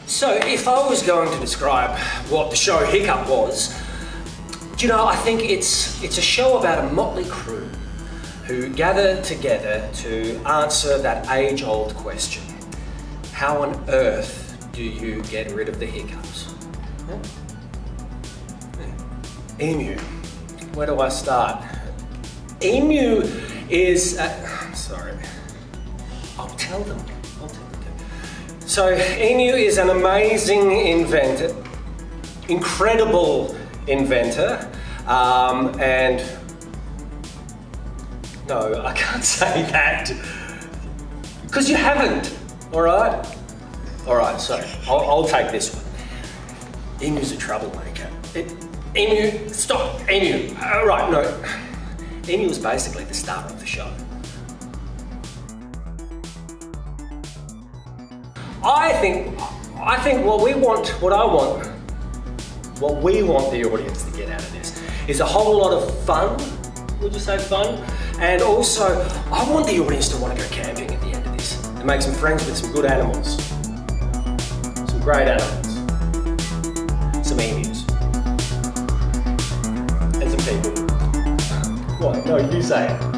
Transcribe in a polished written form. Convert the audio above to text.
So if I was going to describe what the show Hiccup was, do you know, I think it's a show about a motley crew who gather together to answer that age-old question. How on earth do you get rid of the hiccups? Emu. Where do I start? Emu is... sorry. I'll tell them. So, Emu is an amazing inventor, incredible inventor, and... No, I can't say that, because you haven't, all right? All right, so I'll take this one. Emu's a troublemaker. Emu, stop, Emu. Right, no. Emu was basically the star of the show. I think what we want the audience to get out of this is a whole lot of fun. Would you say fun? And also, I want the audience to want to go camping at the end of this and make some friends with some good animals. Some great animals. Some emus. And some people. What? No, you say it.